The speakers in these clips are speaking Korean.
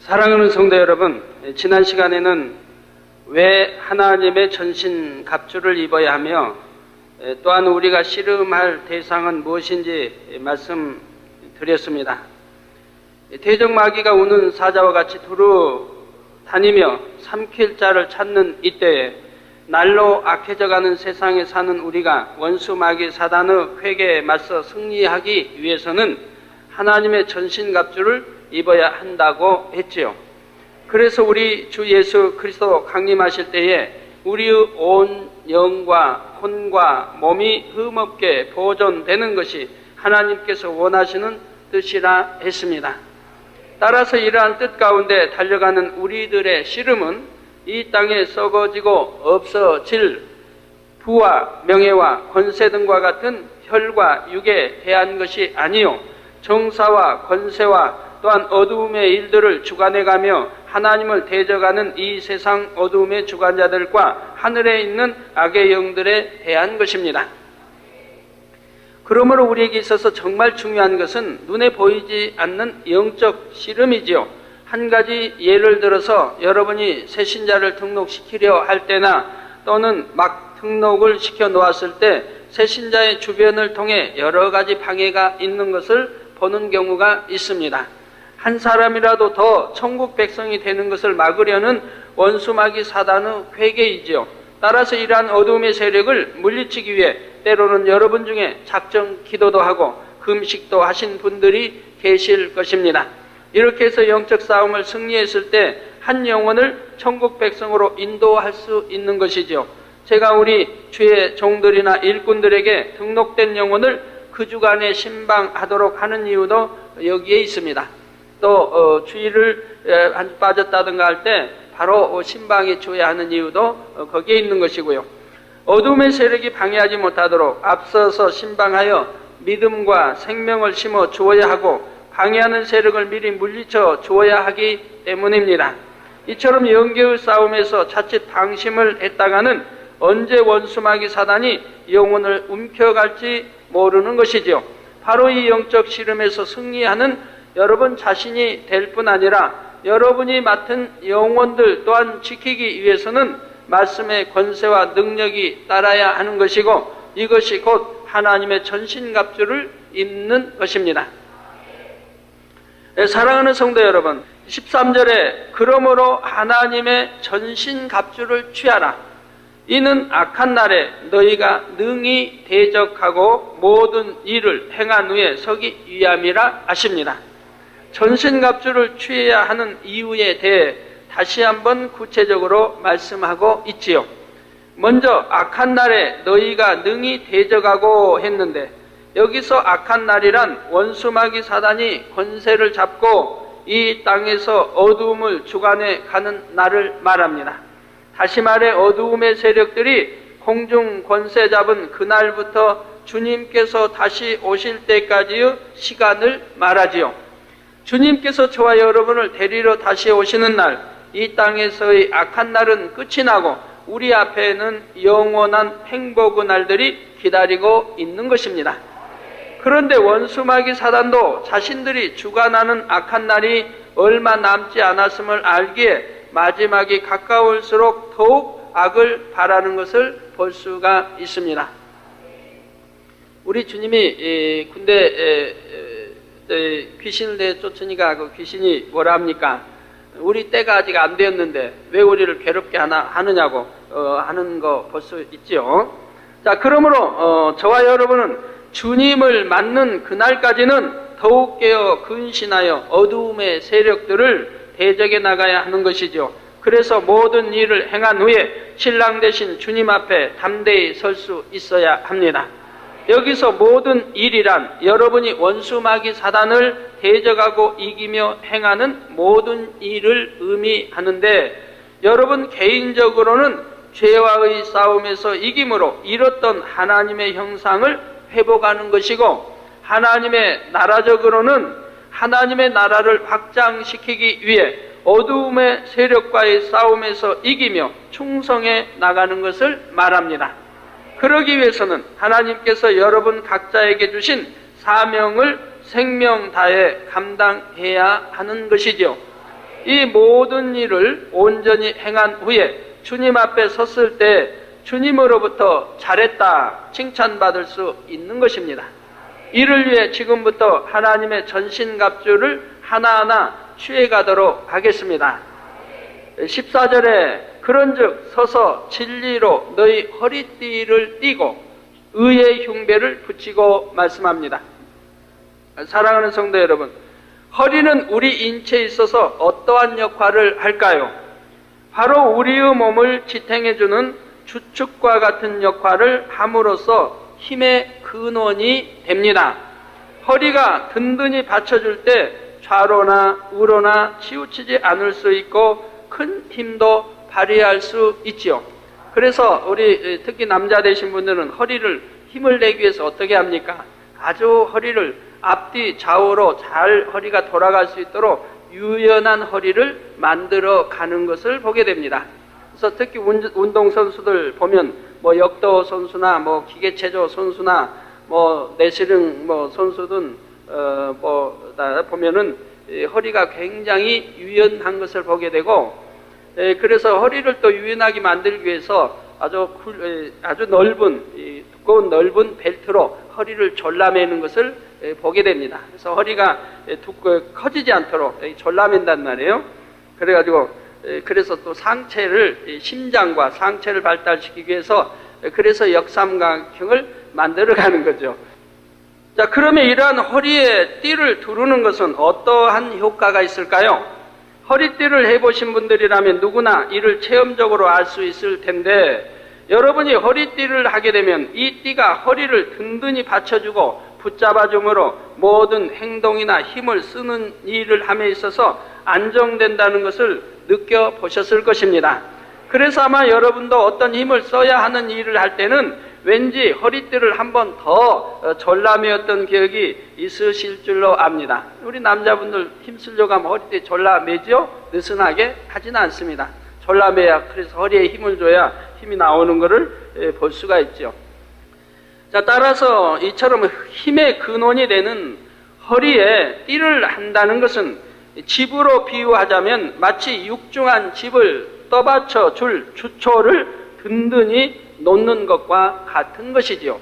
사랑하는 성도 여러분, 지난 시간에는 왜 하나님의 전신갑주를 입어야 하며 또한 우리가 씨름할 대상은 무엇인지 말씀드렸습니다. 대적마귀가 우는 사자와 같이 두루 다니며 삼킬 자를 찾는 이때에 날로 악해져가는 세상에 사는 우리가 원수 마귀 사단의 쾌계에 맞서 승리하기 위해서는 하나님의 전신갑주를 입어야 한다고 했지요. 그래서 우리 주 예수 그리스도 강림하실 때에 우리의 온 영과 혼과 몸이 흠없게 보존되는 것이 하나님께서 원하시는 뜻이라 했습니다. 따라서 이러한 뜻 가운데 달려가는 우리들의 씨름은 이 땅에 썩어지고 없어질 부와 명예와 권세 등과 같은 혈과 육에 대한 것이 아니요 정사와 권세와 또한 어두움의 일들을 주관해가며 하나님을 대적하는 이 세상 어두움의 주관자들과 하늘에 있는 악의 영들에 대한 것입니다. 그러므로 우리에게 있어서 정말 중요한 것은 눈에 보이지 않는 영적 씨름이지요. 한 가지 예를 들어서 여러분이 새신자를 등록시키려 할 때나 또는 막 등록을 시켜 놓았을 때 새신자의 주변을 통해 여러 가지 방해가 있는 것을 보는 경우가 있습니다. 한 사람이라도 더 천국 백성이 되는 것을 막으려는 원수마귀 사단의 회개이지요. 따라서 이러한 어둠의 세력을 물리치기 위해 때로는 여러분 중에 작정 기도도 하고 금식도 하신 분들이 계실 것입니다. 이렇게 해서 영적 싸움을 승리했을 때 한 영혼을 천국 백성으로 인도할 수 있는 것이죠. 제가 우리 주의 종들이나 일꾼들에게 등록된 영혼을 그 주간에 신방하도록 하는 이유도 여기에 있습니다. 또 주의를 빠졌다든가 할 때 바로 신방에 줘야 하는 이유도 거기에 있는 것이고요. 어둠의 세력이 방해하지 못하도록 앞서서 신방하여 믿음과 생명을 심어 주어야 하고 방해하는 세력을 미리 물리쳐 주어야 하기 때문입니다. 이처럼 영계의 싸움에서 자칫 방심을 했다가는 언제 원수마귀 사단이 영혼을 움켜갈지 모르는 것이죠. 바로 이 영적 씨름에서 승리하는 여러분 자신이 될 뿐 아니라 여러분이 맡은 영혼들 또한 지키기 위해서는 말씀의 권세와 능력이 따라야 하는 것이고 이것이 곧 하나님의 전신갑주를 입는 것입니다. 사랑하는 성도 여러분, 13절에 그러므로 하나님의 전신갑주를 취하라. 이는 악한 날에 너희가 능히 대적하고 모든 일을 행한 후에 서기 위함이라 하십니다. 전신갑주를 취해야 하는 이유에 대해 다시 한번 구체적으로 말씀하고 있지요. 먼저 악한 날에 너희가 능히 대적하고 했는데 여기서 악한 날이란 원수마귀 사단이 권세를 잡고 이 땅에서 어두움을 주관해 가는 날을 말합니다. 다시 말해 어두움의 세력들이 공중 권세 잡은 그날부터 주님께서 다시 오실 때까지의 시간을 말하지요. 주님께서 저와 여러분을 데리러 다시 오시는 날, 이 땅에서의 악한 날은 끝이 나고 우리 앞에는 영원한 행복의 날들이 기다리고 있는 것입니다. 그런데 원수마귀 사단도 자신들이 주관하는 악한 날이 얼마 남지 않았음을 알기에 마지막이 가까울수록 더욱 악을 바라는 것을 볼 수가 있습니다. 우리 주님이 군대 귀신을 내쫓으니까 그 귀신이 뭐라 합니까? 우리 때가 아직 안 되었는데 왜 우리를 괴롭게 하느냐고 하는 거 볼 수 있죠. 자, 그러므로 저와 여러분은 주님을 맞는 그날까지는 더욱 깨어 근신하여 어두움의 세력들을 대적해 나가야 하는 것이죠. 그래서 모든 일을 행한 후에 신랑 되신 주님 앞에 담대히 설 수 있어야 합니다. 여기서 모든 일이란 여러분이 원수마귀 사단을 대적하고 이기며 행하는 모든 일을 의미하는데 여러분 개인적으로는 죄와의 싸움에서 이김으로 잃었던 하나님의 형상을 회복하는 것이고 하나님의 나라적으로는 하나님의 나라를 확장시키기 위해 어두움의 세력과의 싸움에서 이기며 충성해 나가는 것을 말합니다. 그러기 위해서는 하나님께서 여러분 각자에게 주신 사명을 생명 다해 감당해야 하는 것이죠. 이 모든 일을 온전히 행한 후에 주님 앞에 섰을 때 주님으로부터 잘했다 칭찬받을 수 있는 것입니다. 이를 위해 지금부터 하나님의 전신갑주를 하나하나 취해가도록 하겠습니다. 14절에 그런즉 서서 진리로 너희 허리띠를 띠고 의의 흉배를 붙이고 말씀합니다. 사랑하는 성도 여러분, 허리는 우리 인체에 있어서 어떠한 역할을 할까요? 바로 우리의 몸을 지탱해주는 주축과 같은 역할을 함으로써 힘의 근원이 됩니다. 허리가 든든히 받쳐줄 때 좌로나 우로나 치우치지 않을 수 있고 큰 힘도 발휘할 수 있지요. 그래서 우리 특히 남자 되신 분들은 허리를 힘을 내기 위해서 어떻게 합니까? 아주 허리를 앞뒤 좌우로 잘 허리가 돌아갈 수 있도록 유연한 허리를 만들어 가는 것을 보게 됩니다. 그래서 특히 운동선수들 보면 뭐 역도 선수나 뭐 기계체조 선수나 뭐 내시름 뭐 선수든 보면은 허리가 굉장히 유연한 것을 보게 되고, 그래서 허리를 또 유연하게 만들기 위해서 아주 넓은 두꺼운 넓은 벨트로 허리를 졸라매는 것을 보게 됩니다. 그래서 허리가 커지지 않도록 졸라맨단 말이에요. 그래서 또 상체를 심장과 상체를 발달시키기 위해서 그래서 역삼각형을 만들어가는 거죠. 자, 그러면 이러한 허리에 띠를 두르는 것은 어떠한 효과가 있을까요? 허리띠를 해보신 분들이라면 누구나 이를 체험적으로 알 수 있을 텐데, 여러분이 허리띠를 하게 되면 이 띠가 허리를 든든히 받쳐주고 붙잡아줌으로 모든 행동이나 힘을 쓰는 일을 함에 있어서 안정된다는 것을 느껴보셨을 것입니다. 그래서 아마 여러분도 어떤 힘을 써야 하는 일을 할 때는 왠지 허리띠를 한 번 더 졸라매었던 기억이 있으실 줄로 압니다. 우리 남자분들 힘쓰려고 하면 허리띠 졸라매죠? 느슨하게 하지는 않습니다. 졸라매야, 그래서 허리에 힘을 줘야 힘이 나오는 것을 볼 수가 있죠. 자, 따라서 이처럼 힘의 근원이 되는 허리에 띠를 한다는 것은 집으로 비유하자면 마치 육중한 집을 떠받쳐 줄 주초를 든든히 놓는 것과 같은 것이지요.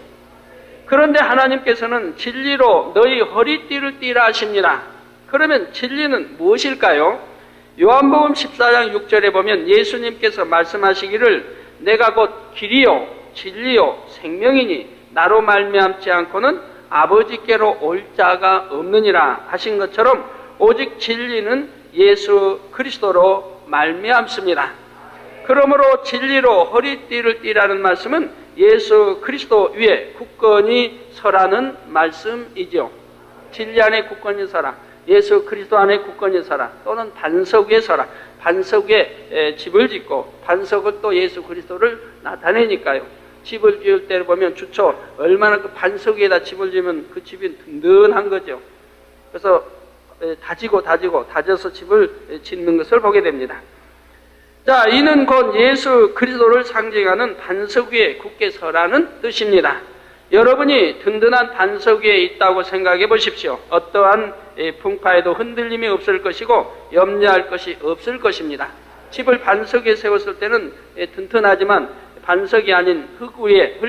그런데 하나님께서는 진리로 너희 허리띠를 띠라 하십니다. 그러면 진리는 무엇일까요? 요한복음 14장 6절에 보면 예수님께서 말씀하시기를 내가 곧 길이요 진리요 생명이니 나로 말미암지 않고는 아버지께로 올 자가 없느니라 하신 것처럼 오직 진리는 예수 그리스도로 말미암습니다. 그러므로 진리로 허리띠를 띠라는 말씀은 예수 그리스도 위에 굳건히 서라는 말씀이죠. 진리 안에 굳건히 서라, 예수 그리스도 안에 굳건히 서라, 또는 반석 위에 서라. 반석 위에 집을 짓고 반석을 또 예수 그리스도를 나타내니까요. 집을 지을 때 보면 주초 얼마나 그 반석 위에다 집을 지으면 그 집이 든든한 거죠. 그래서 다져서 집을 짓는 것을 보게 됩니다. 자, 이는 곧 예수 그리스도를 상징하는 반석 위에 굳게 서라는 뜻입니다. 여러분이 든든한 반석 위에 있다고 생각해 보십시오. 어떠한 풍파에도 흔들림이 없을 것이고 염려할 것이 없을 것입니다. 집을 반석 위에 세웠을 때는 튼튼하지만 반석이 아닌 흙 위에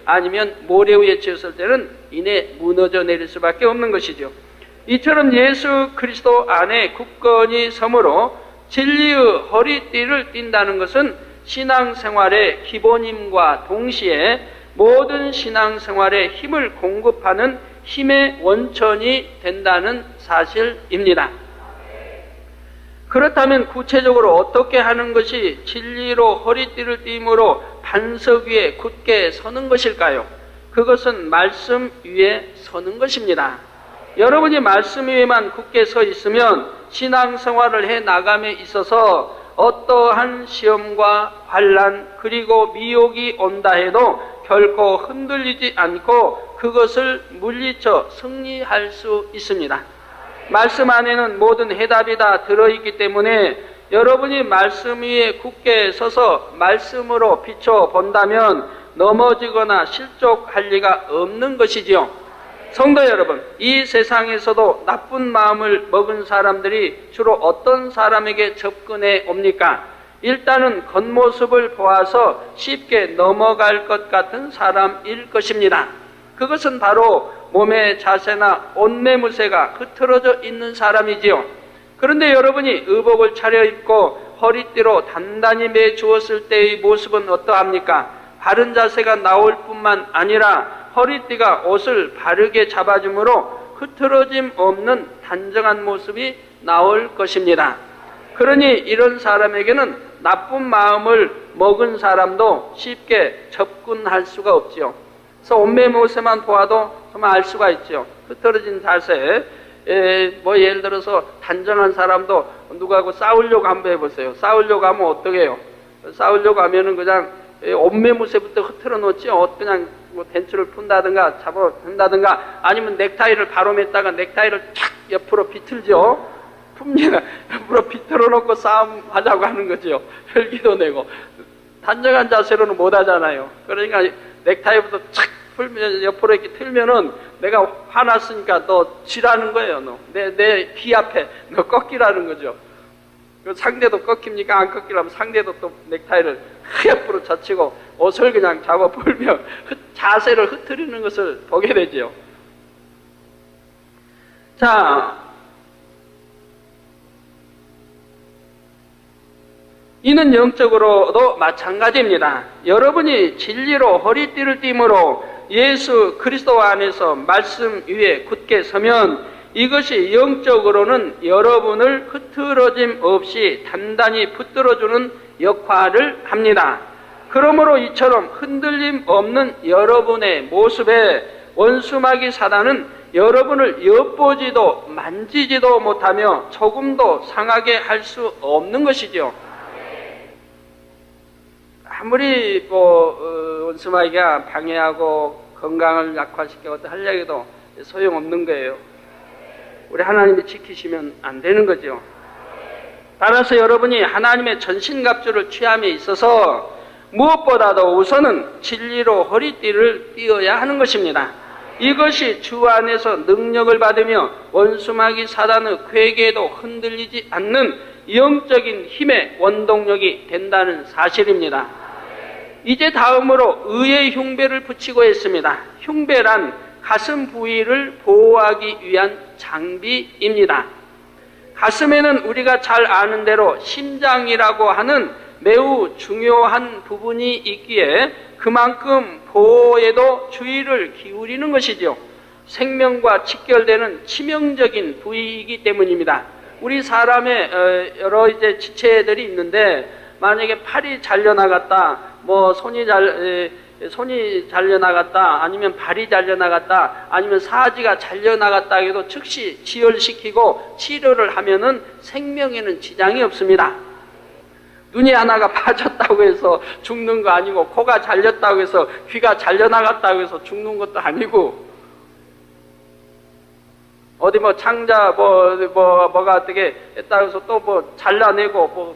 아니면 모래 위에 지었을 때는 이내 무너져 내릴 수밖에 없는 것이죠. 이처럼 예수 그리스도 안에 굳건히 섬으로 진리의 허리띠를 띈다는 것은 신앙생활의 기본임과 동시에 모든 신앙생활에 힘을 공급하는 힘의 원천이 된다는 사실입니다. 그렇다면 구체적으로 어떻게 하는 것이 진리로 허리띠를 띠므로 반석 위에 굳게 서는 것일까요? 그것은 말씀 위에 서는 것입니다. 여러분이 말씀 위에만 굳게 서 있으면 신앙생활을 해 나감에 있어서 어떠한 시험과 환난 그리고 미혹이 온다 해도 결코 흔들리지 않고 그것을 물리쳐 승리할 수 있습니다. 말씀 안에는 모든 해답이 다 들어있기 때문에 여러분이 말씀 위에 굳게 서서 말씀으로 비춰본다면 넘어지거나 실족할 리가 없는 것이지요. 성도 여러분, 이 세상에서도 나쁜 마음을 먹은 사람들이 주로 어떤 사람에게 접근해 옵니까? 일단은 겉모습을 보아서 쉽게 넘어갈 것 같은 사람일 것입니다. 그것은 바로 몸의 자세나 옷 매무새가 흐트러져 있는 사람이지요. 그런데 여러분이 의복을 차려입고 허리띠로 단단히 매주었을 때의 모습은 어떠합니까? 바른 자세가 나올 뿐만 아니라 허리띠가 옷을 바르게 잡아주므로 흐트러짐 없는 단정한 모습이 나올 것입니다. 그러니 이런 사람에게는 나쁜 마음을 먹은 사람도 쉽게 접근할 수가 없지요. 그래서 옷매모습만 보아도 정말 알 수가 있죠. 흐트러진 자세, 예를 들어서 단정한 사람도 누구하고 싸우려고 한번 해보세요. 싸우려고 하면 어떻게 해요? 싸우려고 하면은 그냥 옷매무새부터 흐트러 놓죠. 그냥 뭐 벤츠를 푼다든가 잡아든다든가 아니면 넥타이를 바로 맸다가 넥타이를 착 옆으로 비틀죠. 풉니다. 옆으로 비틀어 놓고 싸움하자고 하는 거죠. 혈기도 내고. 단정한 자세로는 못 하잖아요. 그러니까 넥타이부터 착 풀면 옆으로 이렇게 틀면은 내가 화났으니까 너 지라는 거예요. 너 내 귀 앞에 너 꺾이라는 거죠. 상대도 꺾입니까? 안 꺾이려면 상대도 또 넥타이를 옆으로 젖히고 옷을 그냥 잡아 풀며 자세를 흐트리는 것을 보게 되죠. 자, 이는 영적으로도 마찬가지입니다. 여러분이 진리로 허리띠를 띠므로 예수 그리스도 안에서 말씀 위에 굳게 서면 이것이 영적으로는 여러분을 흐트러짐 없이 단단히 붙들어주는 역할을 합니다. 그러므로 이처럼 흔들림 없는 여러분의 모습에 원수마귀 사단은 여러분을 엿보지도 만지지도 못하며 조금도 상하게 할 수 없는 것이죠. 아무리 원수마귀가 방해하고 건강을 약화시켜 하려고 해도 소용없는 거예요. 우리 하나님이 지키시면 안 되는 거죠. 따라서 여러분이 하나님의 전신갑주를 취함에 있어서 무엇보다도 우선은 진리로 허리띠를 띄어야 하는 것입니다. 이것이 주 안에서 능력을 받으며 원수마귀 사단의 괴계에도 흔들리지 않는 영적인 힘의 원동력이 된다는 사실입니다. 이제 다음으로 의의 흉배를 붙이고 있습니다. 흉배란 가슴 부위를 보호하기 위한 장비입니다. 가슴에는 우리가 잘 아는 대로 심장이라고 하는 매우 중요한 부분이 있기에 그만큼 보호에도 주의를 기울이는 것이죠. 생명과 직결되는 치명적인 부위이기 때문입니다. 우리 사람의 여러 지체들이 있는데 만약에 팔이 잘려나갔다, 손이 잘려나갔다, 아니면 발이 잘려나갔다, 아니면 사지가 잘려나갔다 해도 즉시 지혈시키고 치료를 하면은 생명에는 지장이 없습니다. 눈이 하나가 빠졌다고 해서 죽는 거 아니고, 코가 잘렸다고 해서 귀가 잘려나갔다고 해서 죽는 것도 아니고, 어디 창자 뭐가 어떻게 했다고 해서 또 잘라내고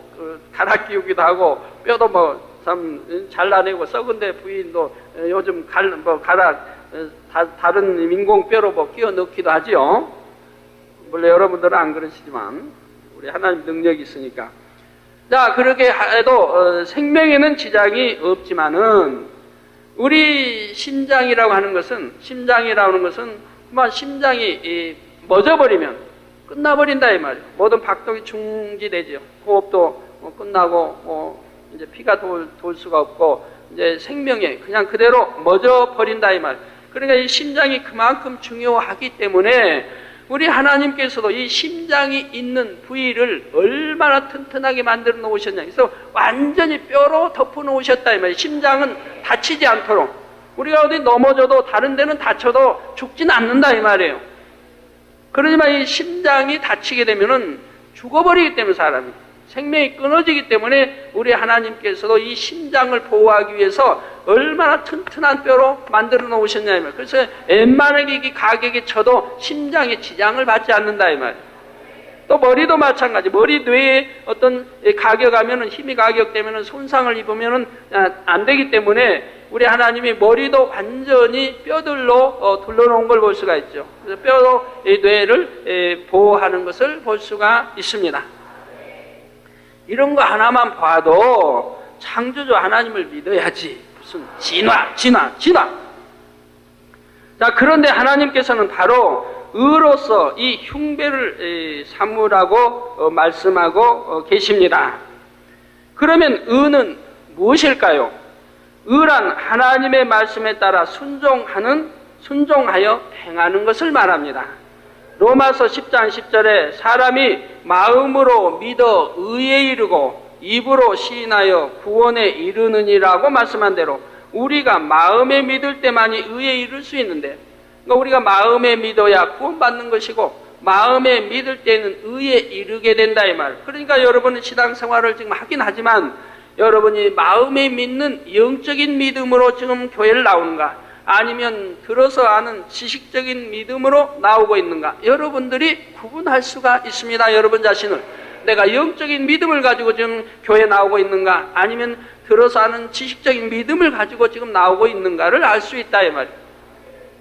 갈아 끼우기도 하고, 뼈도 참 잘라내고 썩은데 부인도 요즘 다른 인공뼈로 끼워 넣기도 하죠. 물론 여러분들은 안 그러시지만 우리 하나님 능력이 있으니까. 자, 그렇게 해도 생명에는 지장이 없지만은 우리 심장이라고 하는 것은 심장이 멎어버리면 끝나버린다 이 말이에요. 모든 박동이 중지되죠. 호흡도 끝나고 이제 피가 돌 수가 없고 이제 생명에 그냥 그대로 멎어 버린다 이 말. 그러니까 이 심장이 그만큼 중요하기 때문에 우리 하나님께서도 이 심장이 있는 부위를 얼마나 튼튼하게 만들어 놓으셨냐. 그래서 완전히 뼈로 덮어 놓으셨다 이 말이에요. 심장은 다치지 않도록. 우리가 어디 넘어져도 다른 데는 다쳐도 죽지는 않는다 이 말이에요. 그러지만 이 심장이 다치게 되면은 죽어버리기 때문에 사람이 생명이 끊어지기 때문에 우리 하나님께서도 이 심장을 보호하기 위해서 얼마나 튼튼한 뼈로 만들어 놓으셨냐. 그래서 웬만하게 이 가격이 쳐도 심장에 지장을 받지 않는다 이 말. 또 머리도 마찬가지. 머리 뇌에 어떤 가격하면은 힘이 가격되면은 손상을 입으면은 안 되기 때문에 우리 하나님이 머리도 완전히 뼈들로 둘러놓은 걸 볼 수가 있죠. 그래서 뼈로 뇌를 보호하는 것을 볼 수가 있습니다. 이런 거 하나만 봐도 창조주 하나님을 믿어야지. 무슨 진화. 자, 그런데 하나님께서는 바로 의로서 이 흉배를 삼으라고 말씀하고 계십니다. 그러면 의는 무엇일까요? 의란 하나님의 말씀에 따라 순종하여 행하는 것을 말합니다. 로마서 10장 10절에 사람이 마음으로 믿어 의에 이르고 입으로 시인하여 구원에 이르느니라고 말씀한 대로 우리가 마음에 믿을 때만이 의에 이를 수 있는데, 그러니까 우리가 마음에 믿어야 구원받는 것이고 마음에 믿을 때는 의에 이르게 된다 이 말. 그러니까 여러분은 신앙생활을 지금 하긴 하지만 여러분이 마음에 믿는 영적인 믿음으로 지금 교회를 나오는가, 아니면 들어서 아는 지식적인 믿음으로 나오고 있는가, 여러분들이 구분할 수가 있습니다. 여러분 자신을 내가 영적인 믿음을 가지고 지금 교회에 나오고 있는가, 아니면 들어서 아는 지식적인 믿음을 가지고 지금 나오고 있는가를 알 수 있다 이 말이에요.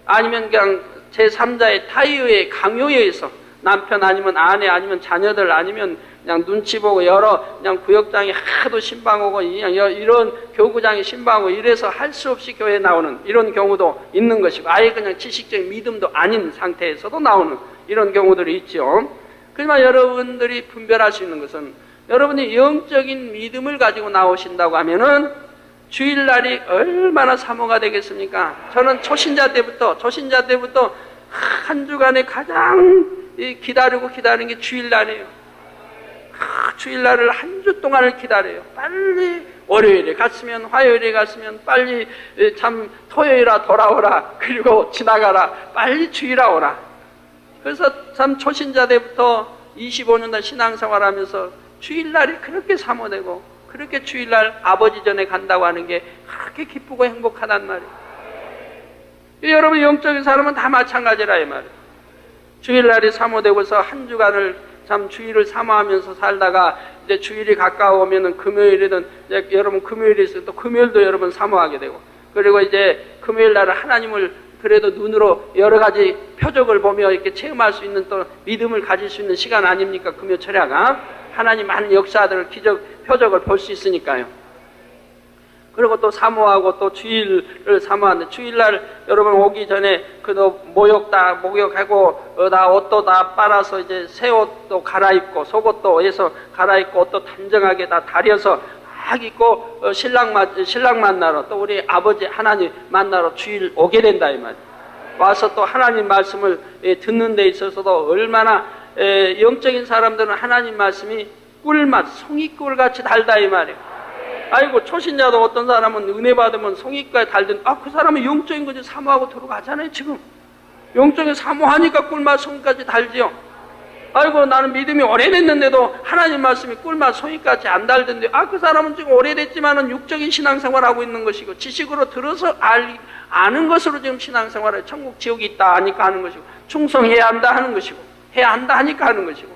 아니면 그냥 제3자의 타의의 강요에 의해서 남편 아니면 아내 아니면 자녀들 아니면 그냥 눈치 보고 그냥 구역장이 하도 신방 오고 이런 교구장이 신방 오고 이래서 할 수 없이 교회에 나오는 이런 경우도 있는 것이고, 아예 그냥 지식적인 믿음도 아닌 상태에서도 나오는 이런 경우들이 있죠. 그러나 여러분들이 분별할 수 있는 것은, 여러분이 영적인 믿음을 가지고 나오신다고 하면은 주일날이 얼마나 사모가 되겠습니까? 저는 초신자 때부터 한 주간에 가장 기다리는 게 주일날이에요. 주일날을 한 주 동안을 기다려요. 빨리 월요일에 갔으면 화요일에 갔으면 빨리 참 토요일아 돌아오라, 그리고 지나가라, 빨리 주일아 오라. 그래서 참 초신자 때부터 25년 신앙생활하면서 주일날이 그렇게 사모되고, 그렇게 주일날 아버지 전에 간다고 하는 게 그렇게 기쁘고 행복하단 말이에요. 여러분 영적인 사람은 다 마찬가지라 이 말이에요. 주일날이 사모되고서 한 주간을 참 주일을 사모하면서 살다가 이제 주일이 가까워오면은 금요일이든 이제 여러분 금요일이 있어도 또 금요일도 여러분 사모하게 되고, 그리고 이제 금요일날은 하나님을 그래도 눈으로 여러 가지 표적을 보며 이렇게 체험할 수 있는 또 믿음을 가질 수 있는 시간 아닙니까? 금요 철야가 하나님 많은 역사들을 기적 표적을 볼 수 있으니까요. 그리고 또 사모하고 또 주일을 사모하는데, 주일날 여러분 오기 전에 그도 목욕하고 다 옷도 다 빨아서 이제 새 옷도 갈아입고 속옷도 해서 갈아입고 옷도 단정하게 다 다려서 막 입고 신랑 만나러 또 우리 아버지 하나님 만나러 주일 오게 된다 이 말. 와서 또 하나님 말씀을 듣는 데 있어서도 얼마나 영적인 사람들은 하나님 말씀이 꿀맛 송이꿀 같이 달다 이 말이에요. 아이고 초신자도 어떤 사람은 은혜 받으면 송이까지 달든, 그 사람은 영적인 거지 사모하고 들어가잖아요. 지금 영적인 사모하니까 꿀맛 송이까지 달지요. 아이고 나는 믿음이 오래됐는데도 하나님 말씀이 꿀맛 송이까지 안 달던데, 그 사람은 지금 오래됐지만은 육적인 신앙생활하고 있는 것이고 지식으로 들어서 아는 것으로 지금 신앙생활을 천국 지옥이 있다 하니까 하는 것이고, 충성해야 한다 하는 것이고, 해야 한다 하니까 하는 것이고,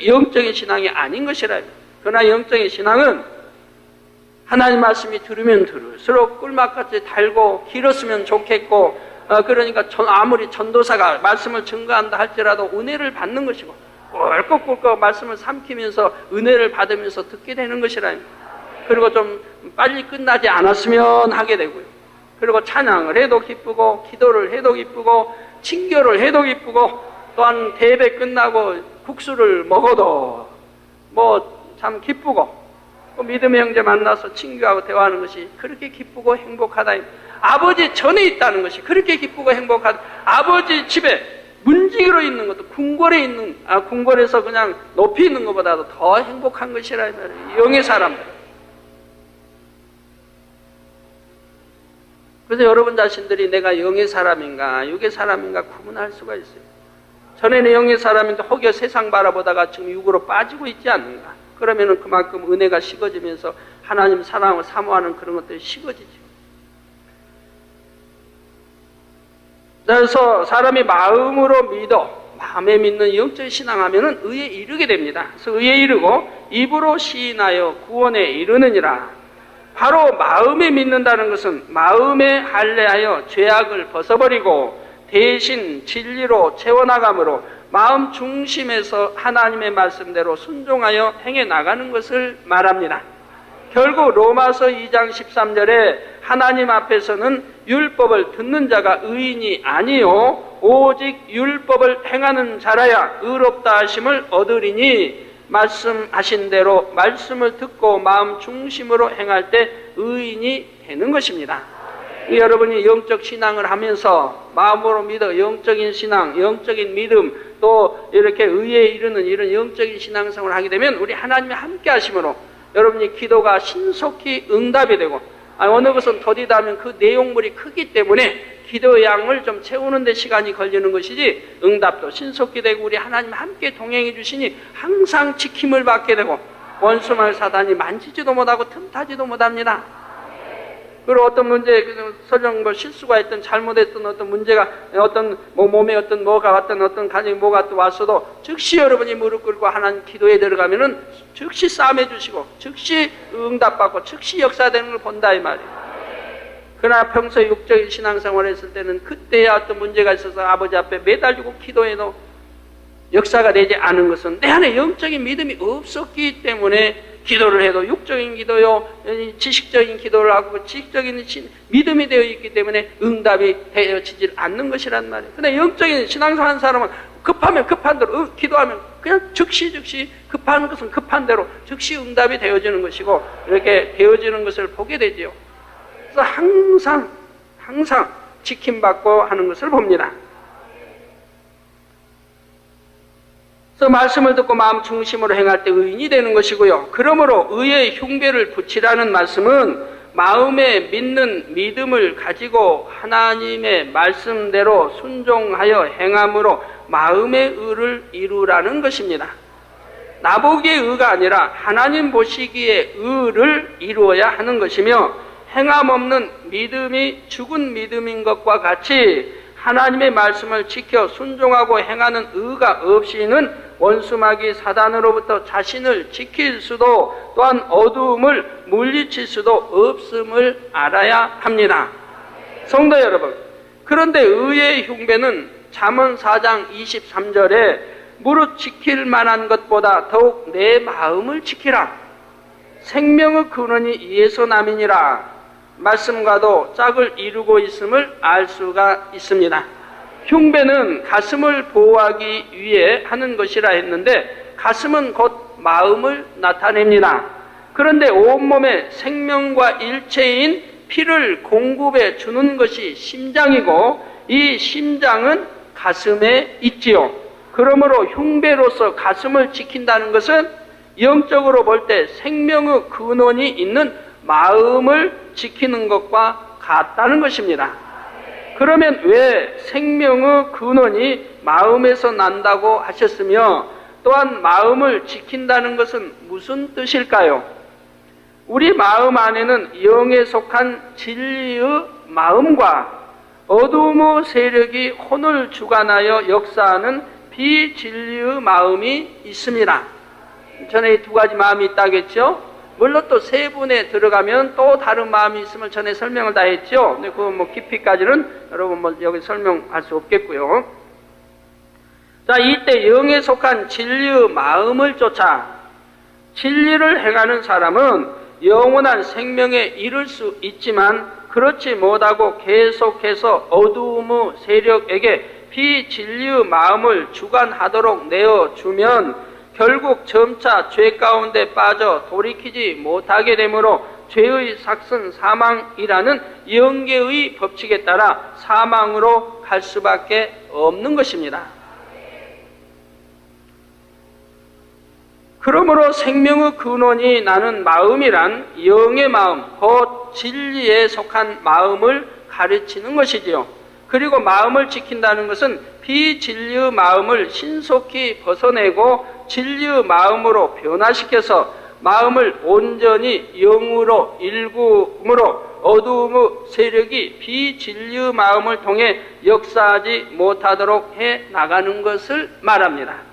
영적인 신앙이 아닌 것이라. 그러나 영적인 신앙은 하나님 말씀이 들으면 들을수록 꿀맛같이 달고 길었으면 좋겠고, 그러니까 아무리 전도사가 말씀을 증거한다 할지라도 은혜를 받는 것이고, 꿀꺽꿀꺽 말씀을 삼키면서 은혜를 받으면서 듣게 되는 것이라. 그리고 좀 빨리 끝나지 않았으면 하게 되고요. 그리고 찬양을 해도 기쁘고, 기도를 해도 기쁘고, 친교를 해도 기쁘고, 또한 대배 끝나고 국수를 먹어도 참 기쁘고, 믿음의 형제 만나서 친교하고 대화하는 것이 그렇게 기쁘고 행복하다. 아버지 전에 있다는 것이 그렇게 기쁘고 행복하다. 아버지 집에 문지기로 있는 것도 궁궐에서 그냥 높이 있는 것보다도 더 행복한 것이라. 영의 사람들. 그래서 여러분 자신들이 내가 영의 사람인가 육의 사람인가 구분할 수가 있어요. 전에는 영의 사람인데 혹여 세상 바라보다가 지금 육으로 빠지고 있지 않는가. 그러면은 그만큼 은혜가 식어지면서 하나님 사랑을 사모하는 그런 것들이 식어지죠. 그래서 사람이 마음으로 마음에 믿는 영적 신앙하면은 의에 이르게 됩니다. 그래서 의에 이르고 입으로 시인하여 구원에 이르느니라. 바로 마음에 믿는다는 것은 마음에 할례하여 죄악을 벗어버리고 대신 진리로 채워나감으로 마음 중심에서 하나님의 말씀대로 순종하여 행해 나가는 것을 말합니다. 결국 로마서 2장 13절에 하나님 앞에서는 율법을 듣는 자가 의인이 아니요 오직 율법을 행하는 자라야 의롭다 하심을 얻으리니 말씀하신 대로 말씀을 듣고 마음 중심으로 행할 때 의인이 되는 것입니다. 여러분이 영적 신앙을 하면서 마음으로 믿어 영적인 신앙, 영적인 믿음, 또 이렇게 의에 이르는 이런 영적인 신앙생활을 하게 되면 우리 하나님이 함께 하심으로 여러분이 기도가 신속히 응답이 되고, 어느 것은 더디다 하면 그 내용물이 크기 때문에 기도의 양을 좀 채우는 데 시간이 걸리는 것이지 응답도 신속히 되고 우리 하나님 함께 동행해 주시니 항상 지킴을 받게 되고 원수말 사단이 만지지도 못하고 틈타지도 못합니다. 그리고 어떤 문제, 설령 실수가 있든 잘못했던 어떤 문제가 어떤 몸에 어떤 뭐가 왔든 어떤 가정에 뭐가 또 왔어도 즉시 여러분이 무릎 꿇고 하나님 기도에 들어가면은 즉시 싸매 주시고 즉시 응답받고 즉시 역사되는 걸 본다 이 말이에요. 그러나 평소 육적인 신앙생활을 했을 때는 그때야 어떤 문제가 있어서 아버지 앞에 매달리고 기도해도 역사가 되지 않은 것은 내 안에 영적인 믿음이 없었기 때문에 기도를 해도 육적인 기도요, 지식적인 기도를 하고 지식적인 믿음이 되어 있기 때문에 응답이 되어지질 않는 것이란 말이에요. 근데 영적인 신앙생활 하는 사람은 급하면 급한 대로 기도하면 그냥 즉시 급한 것은 급한 대로 즉시 응답이 되어지는 것이고 이렇게 되어지는 것을 보게 되지요. 그래서 항상 지킴받고 하는 것을 봅니다. 그래서 말씀을 듣고 마음 중심으로 행할 때 의인이 되는 것이고요. 그러므로 의의 흉배를 붙이라는 말씀은 마음에 믿는 믿음을 가지고 하나님의 말씀대로 순종하여 행함으로 마음의 의를 이루라는 것입니다. 나보기의 의가 아니라 하나님 보시기에 의를 이루어야 하는 것이며 행함 없는 믿음이 죽은 믿음인 것과 같이 하나님의 말씀을 지켜 순종하고 행하는 의가 없이는 원수마귀 사단으로부터 자신을 지킬 수도 또한 어두움을 물리칠 수도 없음을 알아야 합니다. 성도 여러분, 그런데 의의 흉배는 잠언 4장 23절에 무릇 지킬 만한 것보다 더욱 내 마음을 지키라. 생명의 근원이 이에서 남이니라. 말씀과도 짝을 이루고 있음을 알 수가 있습니다. 흉배는 가슴을 보호하기 위해 하는 것이라 했는데 가슴은 곧 마음을 나타냅니다. 그런데 온몸에 생명과 일체인 피를 공급해 주는 것이 심장이고 이 심장은 가슴에 있지요. 그러므로 흉배로서 가슴을 지킨다는 것은 영적으로 볼 때 생명의 근원이 있는 마음을 지키는 것과 같다는 것입니다. 그러면 왜 생명의 근원이 마음에서 난다고 하셨으며 또한 마음을 지킨다는 것은 무슨 뜻일까요? 우리 마음 안에는 영에 속한 진리의 마음과 어두움의 세력이 혼을 주관하여 역사하는 비진리의 마음이 있습니다. 전에 이 두 가지 마음이 있다겠죠? 물론 또 세 분에 들어가면 또 다른 마음이 있음을 전에 설명을 다 했죠. 근데 그 깊이까지는 여러분 여기 설명할 수 없겠고요. 자, 이때 영에 속한 진리의 마음을 쫓아 진리를 행하는 사람은 영원한 생명에 이를 수 있지만 그렇지 못하고 계속해서 어두움의 세력에게 비진리의 마음을 주관하도록 내어주면 결국 점차 죄 가운데 빠져 돌이키지 못하게 되므로 죄의 삭슨 사망이라는 영계의 법칙에 따라 사망으로 갈 수밖에 없는 것입니다. 그러므로 생명의 근원이 나는 마음이란 영의 마음, 곧 진리에 속한 마음을 가르치는 것이지요. 그리고 마음을 지킨다는 것은 비진리의 마음을 신속히 벗어내고 진리의 마음으로 변화시켜서 마음을 온전히 영으로 일구므로 어두움의 세력이 비진리의 마음을 통해 역사하지 못하도록 해 나가는 것을 말합니다.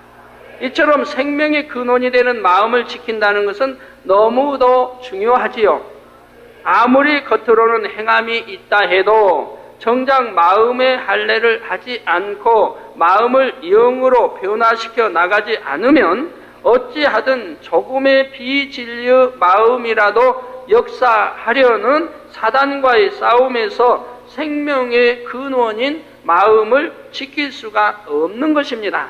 이처럼 생명의 근원이 되는 마음을 지킨다는 것은 너무도 중요하지요. 아무리 겉으로는 행함이 있다 해도 정작 마음의 할례를 하지 않고 마음을 영으로 변화시켜 나가지 않으면 어찌하든 조금의 비진리의 마음이라도 역사하려는 사단과의 싸움에서 생명의 근원인 마음을 지킬 수가 없는 것입니다.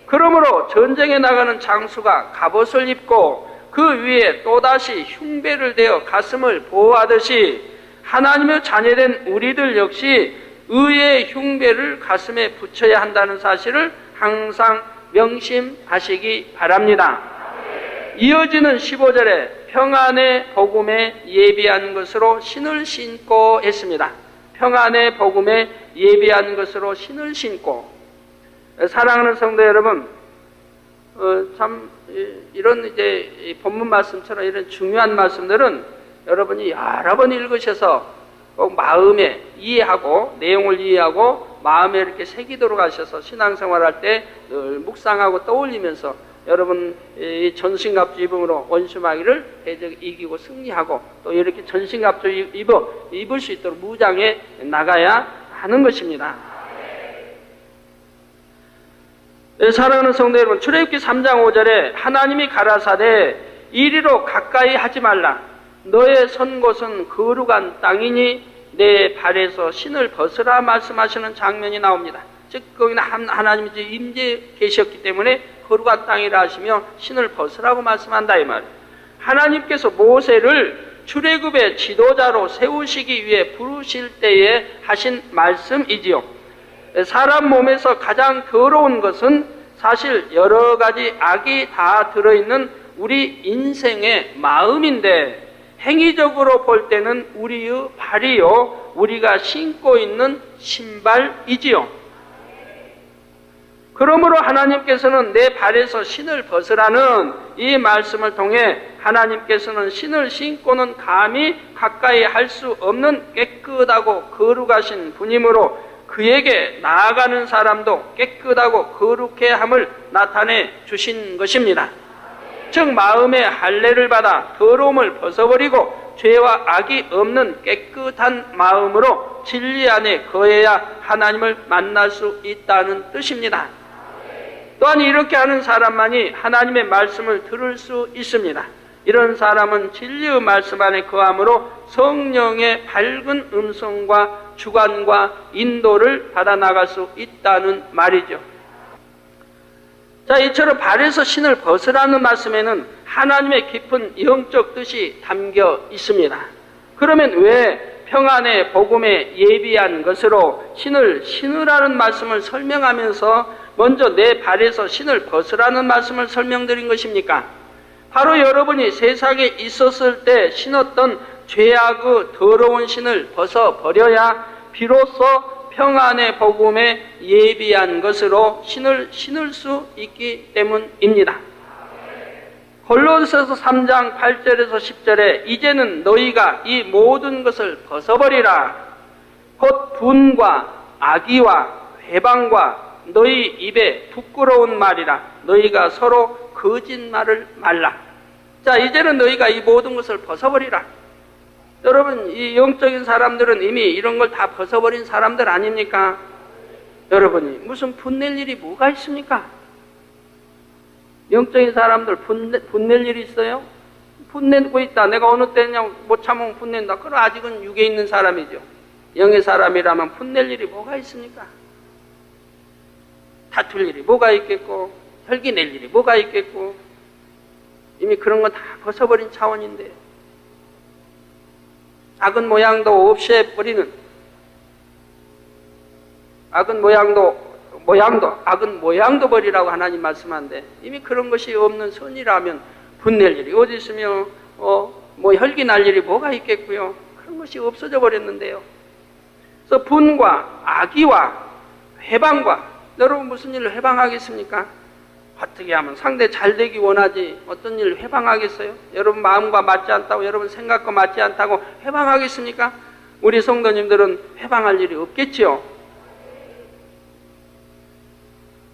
그러므로 전쟁에 나가는 장수가 갑옷을 입고 그 위에 또다시 흉배를 대어 가슴을 보호하듯이 하나님의 자녀된 우리들 역시 의의 흉배를 가슴에 붙여야 한다는 사실을 항상 명심하시기 바랍니다. 이어지는 15절에 평안의 복음에 예비한 것으로 신을 신고 했습니다. 평안의 복음에 예비한 것으로 신을 신고. 사랑하는 성도 여러분, 참 이런 이제 본문 말씀처럼 이런 중요한 말씀들은 여러분이 여러 번 읽으셔서 꼭 마음에 이해하고 내용을 이해하고 마음에 이렇게 새기도록 하셔서 신앙생활할 때 늘 묵상하고 떠올리면서 여러분 이 전신갑주 입음으로 원수마귀를 대적 이기고 승리하고 또 이렇게 전신갑주 입을 수 있도록 무장해 나가야 하는 것입니다. 네, 사랑하는 성도 여러분, 출애굽기 3장 5절에 하나님이 가라사대 이리로 가까이 하지 말라. 너의 선 곳은 거룩한 땅이니 내 발에서 신을 벗으라 말씀하시는 장면이 나옵니다. 즉 거기는 하나님이 임재 계셨기 때문에 거룩한 땅이라 하시며 신을 벗으라고 말씀한다 이 말이에요. 하나님께서 모세를 출애굽의 지도자로 세우시기 위해 부르실 때에 하신 말씀이지요. 사람 몸에서 가장 더러운 것은 사실 여러 가지 악이 다 들어있는 우리 인생의 마음인데 행위적으로 볼 때는 우리의 발이요, 우리가 신고 있는 신발이지요. 그러므로 하나님께서는 내 발에서 신을 벗으라는 이 말씀을 통해 하나님께서는 신을 신고는 감히 가까이 할 수 없는 깨끗하고 거룩하신 분이므로 그에게 나아가는 사람도 깨끗하고 거룩해 함을 나타내 주신 것입니다. 즉 마음의 할례를 받아 더러움을 벗어버리고 죄와 악이 없는 깨끗한 마음으로 진리 안에 거해야 하나님을 만날 수 있다는 뜻입니다. 또한 이렇게 하는 사람만이 하나님의 말씀을 들을 수 있습니다. 이런 사람은 진리의 말씀 안에 거함으로 성령의 밝은 음성과 주관과 인도를 받아 나갈 수 있다는 말이죠. 자, 이처럼 발에서 신을 벗으라는 말씀에는 하나님의 깊은 영적 뜻이 담겨 있습니다. 그러면 왜 평안의 복음에 예비한 것으로 신을 신으라는 말씀을 설명하면서 먼저 내 발에서 신을 벗으라는 말씀을 설명드린 것입니까? 바로 여러분이 세상에 있었을 때 신었던 죄악의 더러운 신을 벗어버려야 비로소 평안의 복음에 예비한 것으로 신을 신을 수 있기 때문입니다. 골로새서 3장 8절에서 10절에 이제는 너희가 이 모든 것을 벗어버리라. 곧 분과 악의와 회방과 너희 입에 부끄러운 말이라. 너희가 서로 거짓말을 말라. 자, 이제는 너희가 이 모든 것을 벗어버리라. 여러분, 이 영적인 사람들은 이미 이런 걸 다 벗어버린 사람들 아닙니까? 여러분이 무슨 분낼 일이 뭐가 있습니까? 영적인 사람들 분낼 일이 있어요? 분내고 있다. 내가 어느 때냐 못 참으면 분낸다. 그럼 아직은 육에 있는 사람이죠. 영의 사람이라면 분낼 일이 뭐가 있습니까? 다툴 일이 뭐가 있겠고, 혈기 낼 일이 뭐가 있겠고, 이미 그런 건 다 벗어버린 차원인데, 악은 모양도 없애버리는, 악은 모양도 버리라고 하나님 말씀하는데, 이미 그런 것이 없는 선이라면 분낼 일이 어디 있으며, 혈기 날 일이 뭐가 있겠고요. 그런 것이 없어져 버렸는데요. 그래서 분과 악의와 회방과, 여러분 무슨 일을 회방하겠습니까? 어떻게 하면 상대 잘 되기 원하지 어떤 일을 회방하겠어요? 여러분 마음과 맞지 않다고, 여러분 생각과 맞지 않다고 회방하겠습니까? 우리 성도님들은 회방할 일이 없겠지요.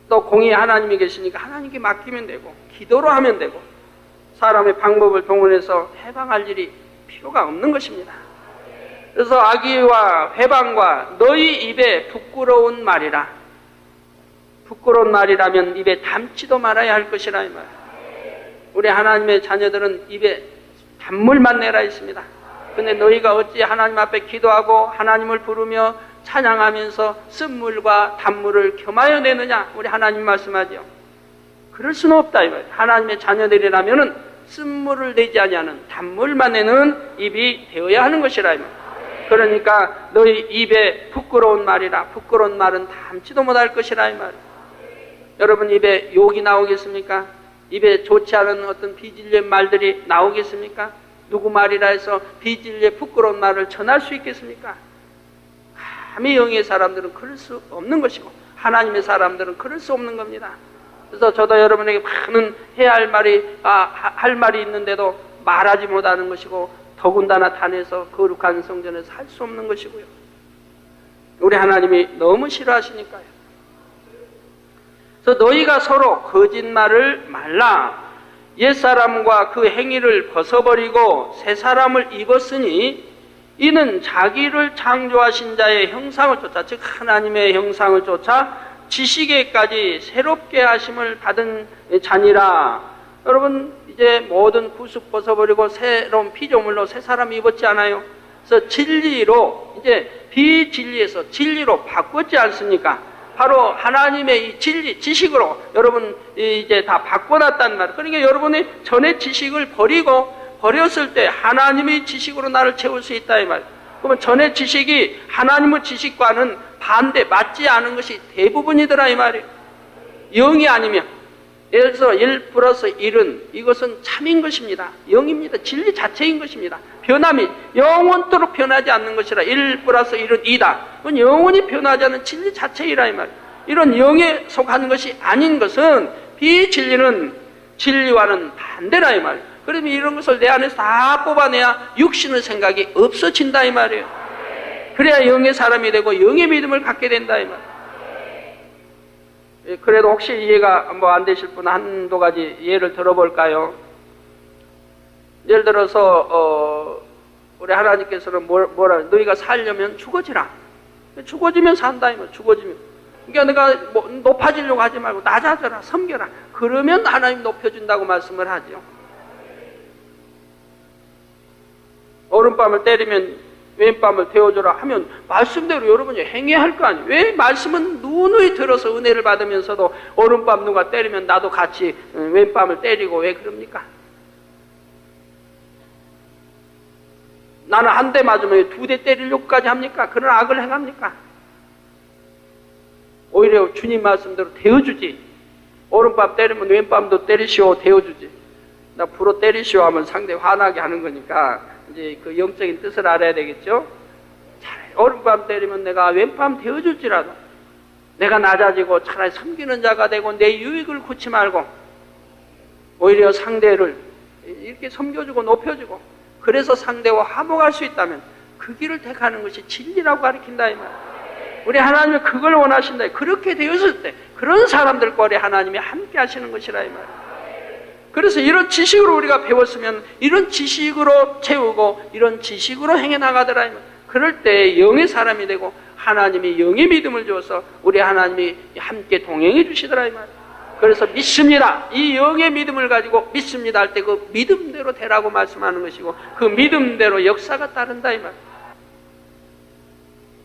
또 공의 하나님이 계시니까 하나님께 맡기면 되고 기도로 하면 되고 사람의 방법을 동원해서 회방할 일이 필요가 없는 것입니다. 그래서 악의와 회방과 너희 입에 부끄러운 말이라. 부끄러운 말이라면 입에 담지도 말아야 할 것이라 이 말. 우리 하나님의 자녀들은 입에 단물만 내라 했습니다. 근데 너희가 어찌 하나님 앞에 기도하고 하나님을 부르며 찬양하면서 쓴물과 단물을 겸하여 내느냐? 우리 하나님 말씀하죠. 그럴 수는 없다 이 말. 하나님의 자녀들이라면은 쓴물을 내지 아니하는 단물만 내는 입이 되어야 하는 것이라 이 말. 그러니까 너희 입에 부끄러운 말이라. 부끄러운 말은 담지도 못할 것이라 이 말. 여러분 입에 욕이 나오겠습니까? 입에 좋지 않은 어떤 비진리의 말들이 나오겠습니까? 누구 말이라 해서 비진리의 부끄러운 말을 전할 수 있겠습니까? 감히 영의 사람들은 그럴 수 없는 것이고 하나님의 사람들은 그럴 수 없는 겁니다. 그래서 저도 여러분에게 많은 해야 할 말이 할 말이 있는데도 말하지 못하는 것이고 더군다나 단에서 거룩한 성전에서 할 수 없는 것이고요. 우리 하나님이 너무 싫어하시니까요. 그래서 너희가 서로 거짓말을 말라. 옛사람과 그 행위를 벗어버리고 새 사람을 입었으니 이는 자기를 창조하신 자의 형상을 쫓아, 즉 하나님의 형상을 쫓아 지식에까지 새롭게 하심을 받은 자니라. 여러분 이제 모든 구습 벗어버리고 새로운 피조물로 새 사람이 입었지 않아요? 그래서 진리로 이제 비진리에서 진리로 바꿨지 않습니까? 바로 하나님의 이 진리, 지식으로 여러분 이제 다 바꿔놨단 말이에요. 그러니까 여러분이 전에 지식을 버렸을 때 하나님의 지식으로 나를 채울 수 있다 이 말이에요. 그러면 전에 지식이 하나님의 지식과는 반대, 맞지 않은 것이 대부분이더라 이 말이에요. 0이 아니면 예를 들어서 1 플러스 1은 이것은 참인 것입니다. 0입니다. 진리 자체인 것입니다. 변함이 영원토록 변하지 않는 것이라. 1 플러스 1은 2다. 그건 영원히 변하지 않는 진리 자체이라 이 말이에요. 이런 0에 속하는 것이 아닌 것은 비진리는 진리와는 반대라 이 말이에요. 그러면 이런 것을 내 안에서 다 뽑아내야 육신의 생각이 없어진다 이 말이에요. 그래야 영의 사람이 되고 영의 믿음을 갖게 된다 이 말이에요. 그래도 혹시 이해가 뭐 안 되실 분은 한두 가지 예를 들어볼까요? 예를 들어서 우리 하나님께서는 뭐라 너희가 살려면 죽어지라. 죽어지면 산다 이 말. 죽어지면. 그러니까 내가 뭐 높아지려고 하지 말고 낮아져라, 섬겨라. 그러면 하나님 높여준다고 말씀을 하죠. 오른밤을 때리면 왼밤을 데워줘라 하면 말씀대로 여러분이 행해야 할 거 아니에요. 왜 말씀은 누누이 들어서 은혜를 받으면서도 오른밤 누가 때리면 나도 같이 왼밤을 때리고 왜 그럽니까? 나는 한 대 맞으면 2대 때리려고까지 합니까? 그런 악을 행합니까? 오히려 주님 말씀대로 데워주지. 오른밤 때리면 왼밤도 때리시오 데워주지. 나 불어 때리시오 하면 상대 화나게 하는 거니까 이제 그 영적인 뜻을 알아야 되겠죠? 차라리 오른밤 때리면 내가 왼밤 데워줄지라도 내가 낮아지고 차라리 섬기는 자가 되고 내 유익을 굳지 말고 오히려 상대를 이렇게 섬겨주고 높여주고 그래서 상대와 화목할 수 있다면 그 길을 택하는 것이 진리라고 가르친다 이 말이에요. 우리 하나님은 그걸 원하신다. 그렇게 되었을 때 그런 사람들과 우리 하나님이 함께 하시는 것이라 이 말이에요. 그래서 이런 지식으로 우리가 배웠으면 이런 지식으로 채우고 이런 지식으로 행해 나가더라. 그럴 때 영의 사람이 되고 하나님이 영의 믿음을 주어서 우리 하나님이 함께 동행해 주시더라 이 말이에요. 그래서 믿습니다. 이 영의 믿음을 가지고 믿습니다 할 때 그 믿음대로 되라고 말씀하는 것이고 그 믿음대로 역사가 따른다 이 말이에요.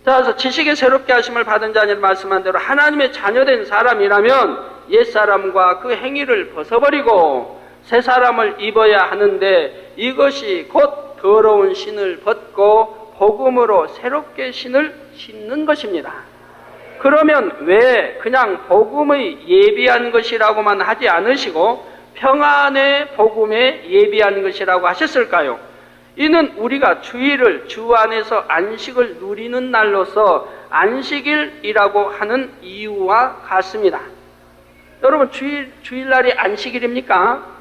자, 그래서 지식에 새롭게 하심을 받은 자니라 말씀한 대로 하나님의 자녀된 사람이라면 옛사람과 그 행위를 벗어버리고 새 사람을 입어야 하는데 이것이 곧 더러운 신을 벗고 복음으로 새롭게 신을 신는 것입니다. 그러면 왜 그냥 복음의 예비한 것이라고만 하지 않으시고 평안의 복음에 예비한 것이라고 하셨을까요? 이는 우리가 주일을 주 안에서 안식을 누리는 날로서 안식일이라고 하는 이유와 같습니다. 여러분 주일날이 안식일입니까?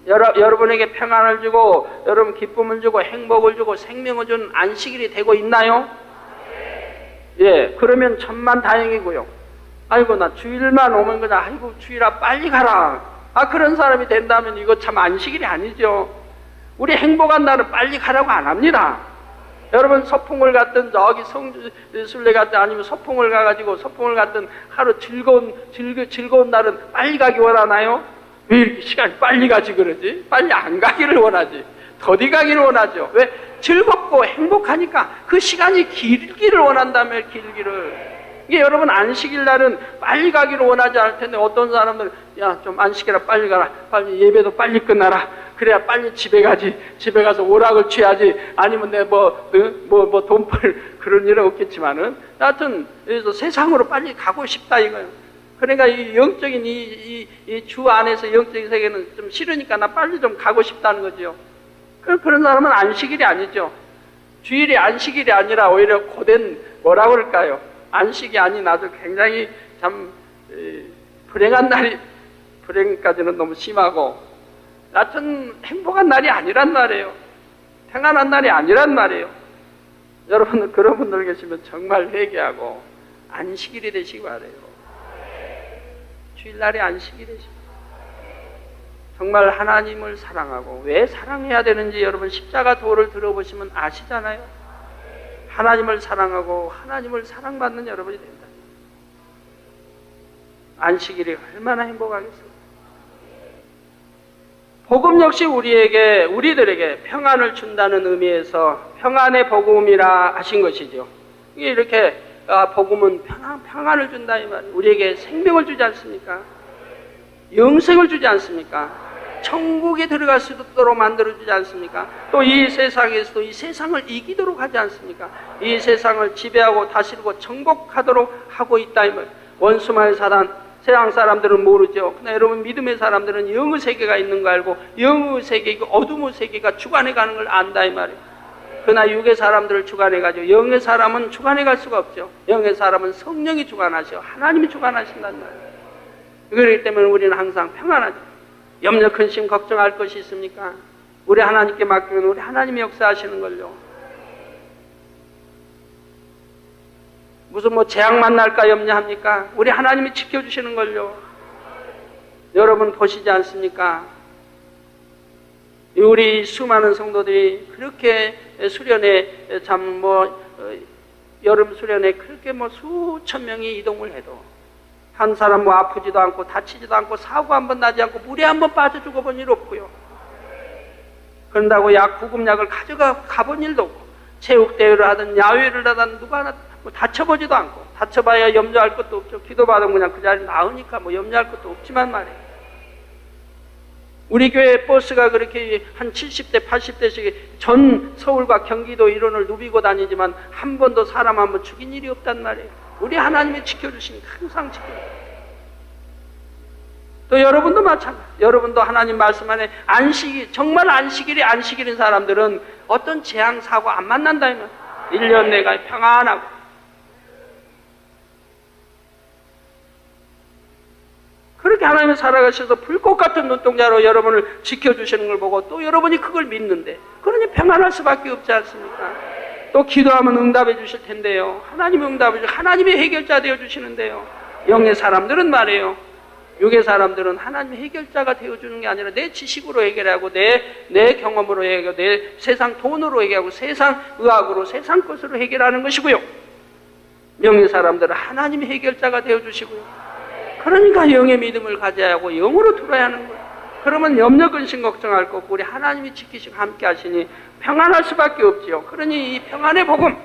여러분에게 평안을 주고 여러분 기쁨을 주고 행복을 주고 생명을 주는 안식일이 되고 있나요? 예, 그러면 천만다행이고요. 아이고 나 주일만 오면 그냥 아이고 주일아 빨리 가라. 그런 사람이 된다면 이거 참 안식일이 아니죠. 우리 행복한 날은 빨리 가라고 안 합니다. 여러분 서풍을 갔든 저기 성술래 갔든 아니면 서풍을 가가지고 서풍을 갔든 하루 즐거운 날은 빨리 가기 원하나요? 왜 이렇게 시간이 빨리 가지 그러지? 빨리 안 가기를 원하지. 더디 가기를 원하죠. 왜? 즐겁고 행복하니까 그 시간이 길기를 원한다며, 길기를. 이게 여러분 안식일 날은 빨리 가기를 원하지 않을 텐데 어떤 사람들 야, 좀 안식일아 빨리 가라. 빨리 예배도 빨리 끝나라. 그래야 빨리 집에 가지. 집에 가서 오락을 취하지. 아니면 내 돈 벌 그런 일은 없겠지만은 하여튼 그래서 세상으로 빨리 가고 싶다 이거예요. 그러니까 이 영적인 이 주 안에서 영적인 세계는 좀 싫으니까 나 빨리 좀 가고 싶다는 거죠. 그런 사람은 안식일이 아니죠. 주일이 안식일이 아니라 오히려 고된 뭐라고 그럴까요? 안식이 아닌 아주 굉장히 참 불행한 날이, 불행까지는 너무 심하고 하여튼 행복한 날이 아니란 말이에요. 평안한 날이 아니란 말이에요. 여러분은 그런 분들 계시면 정말 회개하고 안식일이 되시기 바라요. 주일날이 안식이 되시고 정말 하나님을 사랑하고 왜 사랑해야 되는지 여러분 십자가 도를 들어보시면 아시잖아요. 하나님을 사랑하고 하나님을 사랑받는 여러분이 된다. 안식일이 얼마나 행복하겠어요. 복음 역시 우리들에게 평안을 준다는 의미에서 평안의 복음이라 하신 것이죠. 이게 이렇게 복음은 평안을 준다 이 말이에요. 우리에게 생명을 주지 않습니까? 영생을 주지 않습니까? 천국에 들어갈 수 있도록 만들어주지 않습니까? 또 이 세상에서도 이 세상을 이기도록 하지 않습니까? 이 세상을 지배하고 다스리고 정복하도록 하고 있다 이 말이에요. 원수마의 사단, 세상 사람들은 모르죠. 그러나 여러분 믿음의 사람들은 영의 세계가 있는 거 알고 영의 세계, 어둠의 세계가 주관해 가는 걸 안다 이 말이에요. 그러나 육의 사람들을 주관해 가죠. 영의 사람은 주관해 갈 수가 없죠. 영의 사람은 성령이 주관하셔. 하나님이 주관하신다는 말이에요. 그렇기 때문에 우리는 항상 평안하죠. 염려, 근심, 걱정할 것이 있습니까? 우리 하나님께 맡기면 우리 하나님이 역사하시는 걸요. 무슨 재앙 만날까 염려합니까? 우리 하나님이 지켜주시는 걸요. 여러분 보시지 않습니까? 우리 수많은 성도들이 그렇게 수련회 여름 수련회 그렇게 수천 명이 이동을 해도 한 사람 아프지도 않고 다치지도 않고 사고 한 번 나지 않고 물에 한 번 빠져 죽어본 일 없고요. 그런다고 구급약을 가본 일도 없고 체육대회를 하든 야외를 하든 누가 하나 다쳐보지도 않고 다쳐봐야 염려할 것도 없죠. 기도받으면 그냥 그 자리에 나으니까 염려할 것도 없지만 말이에요. 우리 교회 버스가 그렇게 한 70대 80대씩 전 서울과 경기도 일원을 누비고 다니지만 한 번도 사람 한 번 죽인 일이 없단 말이에요. 우리 하나님이 지켜주시니까 항상 지켜주세요. 또 여러분도 마찬가지. 여러분도 하나님 말씀 안에 정말 안식일인 사람들은 어떤 재앙, 사고 안 만난다면 1년 내가 평안하고 그렇게 하나님이 살아가셔서 불꽃 같은 눈동자로 여러분을 지켜주시는 걸 보고 또 여러분이 그걸 믿는데 그러니 평안할 수밖에 없지 않습니까? 또 기도하면 응답해 주실 텐데요. 하나님이 응답해 주시고 하나님이 해결자 되어 주시는데요. 영의 사람들은 말이에요. 육의 사람들은 하나님의 해결자가 되어주는 게 아니라 내 지식으로 해결하고 내 경험으로 해결하고 내 세상 돈으로 해결하고 세상 의학으로 세상 것으로 해결하는 것이고요. 영의 사람들은 하나님의 해결자가 되어주시고요. 그러니까 영의 믿음을 가져야 하고 영으로 들어야 하는 거예요. 그러면 염려, 근심, 걱정할 거 없고 우리 하나님이 지키시고 함께 하시니 평안할 수밖에 없지요. 그러니 이 평안의 복음,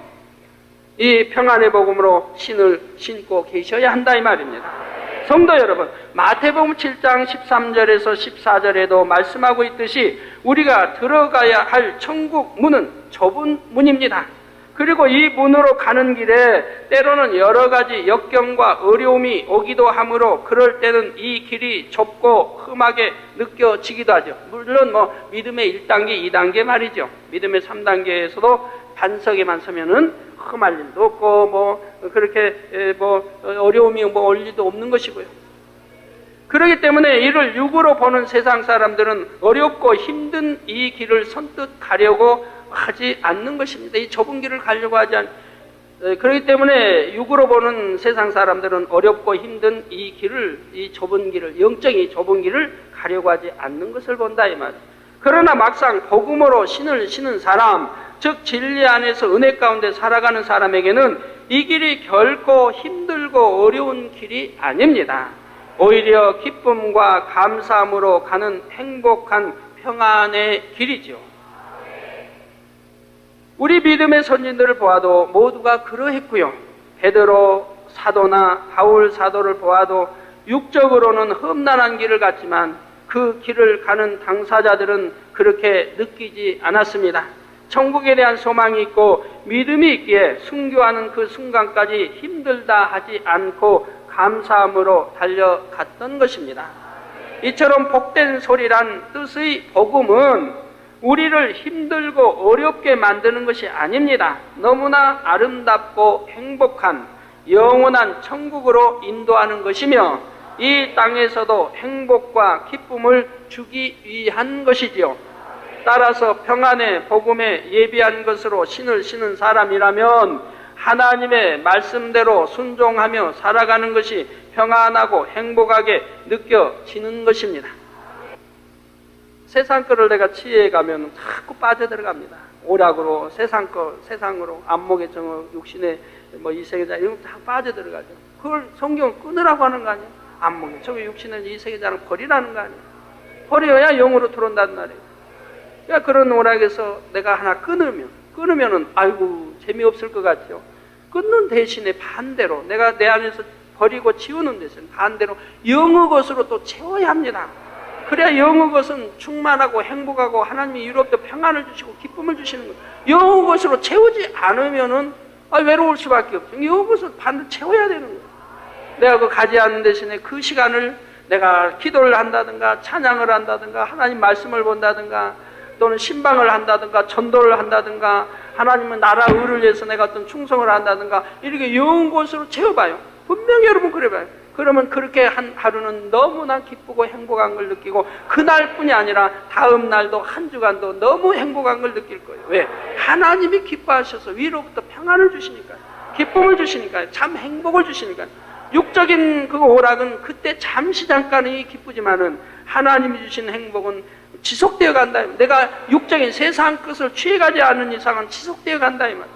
이 평안의 복음으로 신을 신고 계셔야 한다 이 말입니다. 성도 여러분, 마태복음 7장 13절에서 14절에도 말씀하고 있듯이 우리가 들어가야 할 천국 문은 좁은 문입니다. 그리고 이 문으로 가는 길에 때로는 여러 가지 역경과 어려움이 오기도 하므로 그럴 때는 이 길이 좁고 험하게 느껴지기도 하죠. 물론 믿음의 1단계, 2단계 말이죠. 믿음의 3단계에서도 반석에만 서면은 험할 일도 없고 그렇게 어려움이 올 일도 없는 것이고요. 그렇기 때문에 이를 육으로 보는 세상 사람들은 어렵고 힘든 이 길을 선뜻 가려고 하지 않는 것입니다. 이 좁은 길을 가려고 하지 그렇기 때문에 육으로 보는 세상 사람들은 어렵고 힘든 이 좁은 길을 영적인 좁은 길을 가려고 하지 않는 것을 본다 이 말이에요. 그러나 막상 복음으로 신을 신은 사람, 즉 진리 안에서 은혜 가운데 살아가는 사람에게는 이 길이 결코 힘들고 어려운 길이 아닙니다. 오히려 기쁨과 감사함으로 가는 행복한 평안의 길이지요. 우리 믿음의 선진들을 보아도 모두가 그러했고요. 베드로 사도나 바울 사도를 보아도 육적으로는 험난한 길을 갔지만 그 길을 가는 당사자들은 그렇게 느끼지 않았습니다. 천국에 대한 소망이 있고 믿음이 있기에 순교하는 그 순간까지 힘들다 하지 않고 감사함으로 달려갔던 것입니다. 이처럼 복된 소리란 뜻의 복음은 우리를 힘들고 어렵게 만드는 것이 아닙니다. 너무나 아름답고 행복한 영원한 천국으로 인도하는 것이며 이 땅에서도 행복과 기쁨을 주기 위한 것이지요. 따라서 평안의 복음에 예비한 것으로 신을 신은 사람이라면 하나님의 말씀대로 순종하며 살아가는 것이 평안하고 행복하게 느껴지는 것입니다. 세상 거를 내가 치유해 가면 자꾸 빠져들어갑니다. 오락으로, 세상으로, 안목의 정욕, 육신의 이세계자, 이런 거 다 빠져들어가죠. 그걸 성경은 끊으라고 하는 거 아니에요? 안목의 정욕, 육신의 이세계자는 버리라는 거 아니에요? 버려야 영으로 들어온다는 말이에요. 그러니까 그런 오락에서 내가 하나 끊으면은, 아이고, 재미없을 것 같죠? 끊는 대신에 반대로, 내가 내 안에서 버리고 지우는 대신 반대로 영의 것으로 또 채워야 합니다. 그래야 영의 것은 충만하고 행복하고 하나님이 유럽도 평안을 주시고 기쁨을 주시는 거예요. 영의 것으로 채우지 않으면은 외로울 수밖에 없죠. 영의 것을 반드시 채워야 되는 거예요. 내가 그 가지 않는 대신에 그 시간을 내가 기도를 한다든가 찬양을 한다든가 하나님 말씀을 본다든가 또는 신방을 한다든가 전도를 한다든가 하나님은 나라 의를 위해서 내가 어떤 충성을 한다든가 이렇게 영의 것으로 채워봐요. 분명히 여러분 그래봐요. 그러면 그렇게 한 하루는 너무나 기쁘고 행복한 걸 느끼고 그날뿐이 아니라 다음 날도 한 주간도 너무 행복한 걸 느낄 거예요. 왜? 하나님이 기뻐하셔서 위로부터 평안을 주시니까요. 기쁨을 주시니까요. 참 행복을 주시니까요. 육적인 그 오락은 그때 잠시 잠깐이 기쁘지만은 하나님이 주신 행복은 지속되어 간다. 내가 육적인 세상 것을 취해가지 않는 이상은 지속되어 간다 이 말.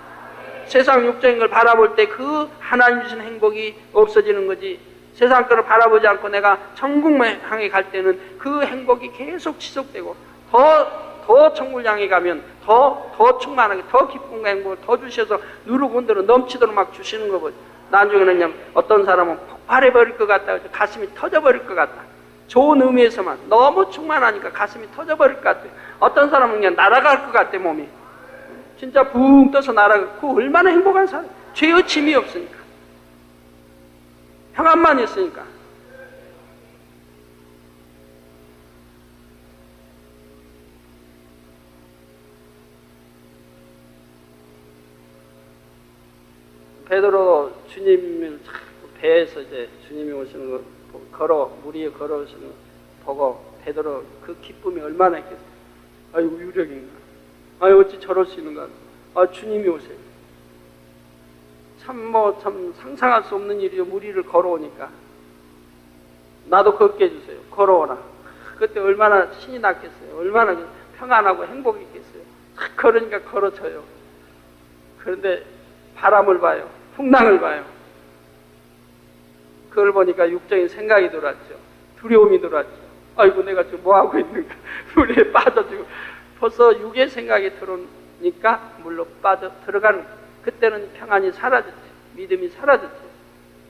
세상 육적인 걸 바라볼 때 그 하나님 주신 행복이 없어지는 거지. 세상 것을 바라보지 않고 내가 천국을 향해 갈 때는 그 행복이 계속 지속되고 더 천국을 향해 가면 더 충만하게 더 기쁨과 행복을 더 주셔서 누르고 흔들어 넘치도록 막 주시는 거거든요. 나중에는 어떤 사람은 폭발해버릴 것 같다. 가슴이 터져버릴 것 같다. 좋은 의미에서만 너무 충만하니까 가슴이 터져버릴 것 같아. 어떤 사람은 그냥 날아갈 것 같아 몸이. 진짜 붕 떠서 날아가. 그 얼마나 행복한 사람. 죄의 짐이 없으니까. 평안만 있으니까. 베드로 주님을 배에서 이제 주님이 오시는 거 물 위에 걸어오시는 거 보고 베드로 그 기쁨이 얼마나 있겠어요. 아이고 유력인가. 아이 어찌 저럴 수 있는가. 주님이 오세요. 참 상상할 수 없는 일이요. 물 위를 걸어오니까 나도 걷게 해주세요. 걸어오라. 그때 얼마나 신이 났겠어요. 얼마나 평안하고 행복했겠어요. 탁 걸으니까 걸어져요. 그런데 바람을 봐요. 풍랑을 봐요. 그걸 보니까 육적인 생각이 들어왔죠. 두려움이 들어왔죠. 아이고 내가 지금 뭐하고 있는가. 물에 빠져지고 벌써 육의 생각이 들어오니까 물로 빠져 들어가는 거예요. 그때는 평안이 사라졌죠. 믿음이 사라졌죠.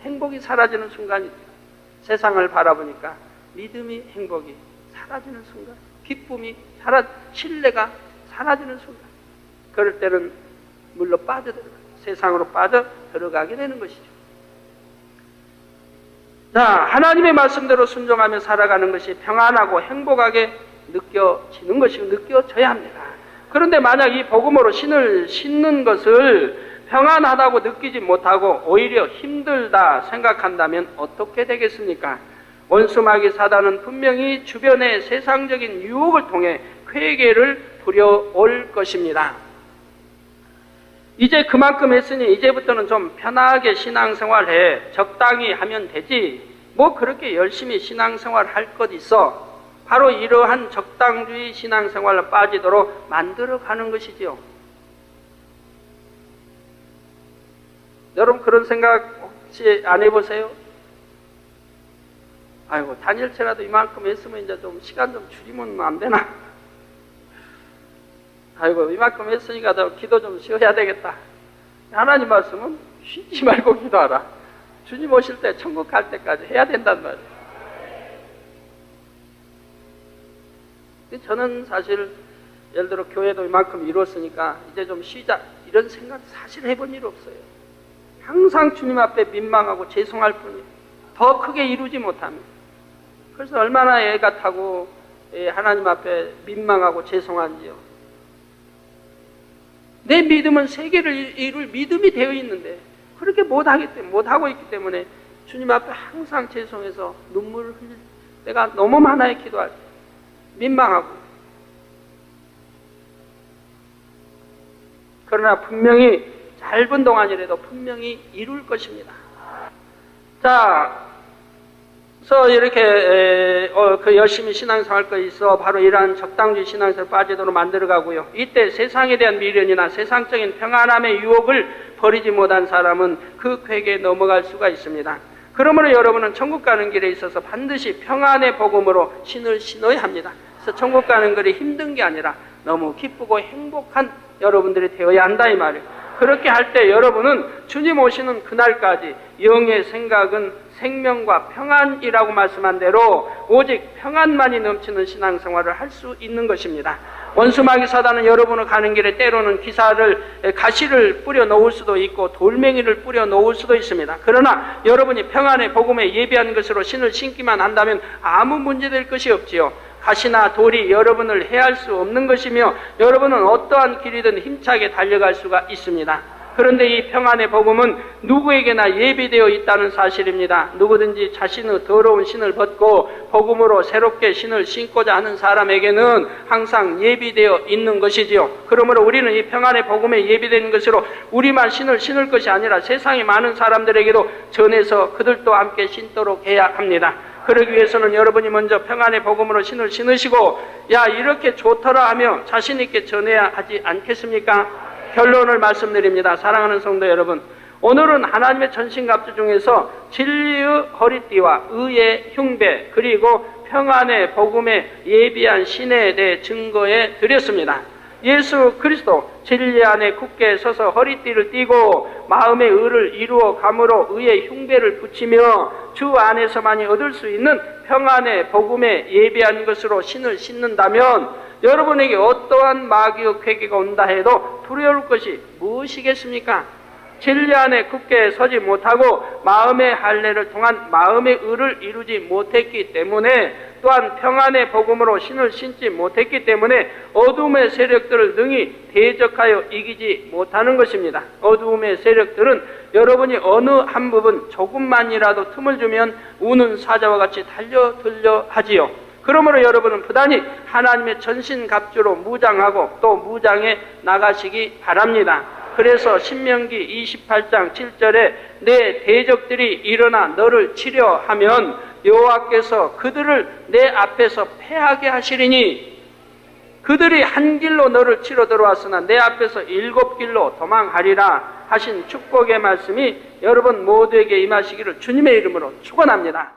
행복이 사라지는 순간이죠. 세상을 바라보니까 믿음이 행복이 사라지는 순간, 기쁨이 신뢰가 사라지는 순간, 그럴 때는 물로 빠져들어가요. 세상으로 빠져 들어가게 되는 것이죠. 자, 하나님의 말씀대로 순종하며 살아가는 것이 평안하고 행복하게 느껴지는 것이고 느껴져야 합니다. 그런데 만약 이 복음으로 신을 신는 것을 평안하다고 느끼지 못하고 오히려 힘들다 생각한다면 어떻게 되겠습니까? 원수마귀 사단은 분명히 주변의 세상적인 유혹을 통해 회개를 부려올 것입니다. 이제 그만큼 했으니 이제부터는 좀 편하게 신앙생활해 적당히 하면 되지 뭐 그렇게 열심히 신앙생활 할 것 있어. 바로 이러한 적당주의 신앙생활로 빠지도록 만들어가는 것이지요. 여러분 그런 생각 혹시 안 해보세요? 아이고 단일체라도 이만큼 했으면 이제 좀 시간 좀 줄이면 안 되나? 아이고 이만큼 했으니까 더 기도 좀 쉬어야 되겠다. 하나님 말씀은 쉬지 말고 기도하라. 주님 오실 때 천국 갈 때까지 해야 된단 말이에요. 저는 사실 예를 들어 교회도 이만큼 이뤘으니까 이제 좀 쉬자 이런 생각 사실 해본 일 없어요. 항상 주님 앞에 민망하고 죄송할 뿐이에요. 더 크게 이루지 못합니다. 그래서 얼마나 애 같다고 하나님 앞에 민망하고 죄송한지요. 내 믿음은 세계를 이룰 믿음이 되어 있는데 그렇게 못하고 있기 때문에 주님 앞에 항상 죄송해서 눈물을 흘릴 때가 너무 많아요. 기도할 때 민망하고. 그러나 분명히 짧은 동안이라도 분명히 이룰 것입니다. 자, 그래서 이렇게 그 열심히 신앙생활 거 있어 바로 이러한 적당주의 신앙생활 빠지도록 만들어가고요. 이때 세상에 대한 미련이나 세상적인 평안함의 유혹을 버리지 못한 사람은 그 궤에 넘어갈 수가 있습니다. 그러므로 여러분은 천국 가는 길에 있어서 반드시 평안의 복음으로 신을 신어야 합니다. 그래서 천국 가는 길이 힘든 게 아니라 너무 기쁘고 행복한 여러분들이 되어야 한다 이 말이에요. 그렇게 할 때 여러분은 주님 오시는 그날까지 영의 생각은 생명과 평안이라고 말씀한 대로 오직 평안만이 넘치는 신앙생활을 할 수 있는 것입니다. 원수마귀 사단은 여러분을 가는 길에 때로는 가시를 뿌려 놓을 수도 있고 돌멩이를 뿌려 놓을 수도 있습니다. 그러나 여러분이 평안의 복음에 예비한 것으로 신을 신기만 한다면 아무 문제될 것이 없지요. 가시나 돌이 여러분을 해할 수 없는 것이며 여러분은 어떠한 길이든 힘차게 달려갈 수가 있습니다. 그런데 이 평안의 복음은 누구에게나 예비되어 있다는 사실입니다. 누구든지 자신의 더러운 신을 벗고 복음으로 새롭게 신을 신고자 하는 사람에게는 항상 예비되어 있는 것이지요. 그러므로 우리는 이 평안의 복음에 예비된 것으로 우리만 신을 신을 것이 아니라 세상의 많은 사람들에게도 전해서 그들도 함께 신도록 해야 합니다. 그러기 위해서는 여러분이 먼저 평안의 복음으로 신을 신으시고 야 이렇게 좋더라 하며 자신 있게 전해야 하지 않겠습니까? 결론을 말씀드립니다. 사랑하는 성도 여러분, 오늘은 하나님의 전신갑주 중에서 진리의 허리띠와 의의 흉배 그리고 평안의 복음에 예비한 신에 대해 증거해 드렸습니다. 예수 그리스도 진리 안에 굳게 서서 허리띠를 띠고 마음의 의를 이루어 감으로 의의 흉배를 붙이며 주 안에서만이 얻을 수 있는 평안의 복음에 예비한 것으로 신을 신는다면 여러분에게 어떠한 마귀의 쾌기가 온다 해도 두려울 것이 무엇이겠습니까? 진리 안에 굳게 서지 못하고 마음의 할례를 통한 마음의 의를 이루지 못했기 때문에 또한 평안의 복음으로 신을 신지 못했기 때문에 어둠의 세력들을 능히 대적하여 이기지 못하는 것입니다. 어둠의 세력들은 여러분이 어느 한 부분 조금만이라도 틈을 주면 우는 사자와 같이 달려들려 하지요. 그러므로 여러분은 부단히 하나님의 전신갑주로 무장하고 또 무장해 나가시기 바랍니다. 그래서 신명기 28장 7절에 내 대적들이 일어나 너를 치려 하면 여호와께서 그들을 내 앞에서 패하게 하시리니 그들이 한 길로 너를 치러 들어왔으나 내 앞에서 7길로 도망하리라 하신 축복의 말씀이 여러분 모두에게 임하시기를 주님의 이름으로 축원합니다.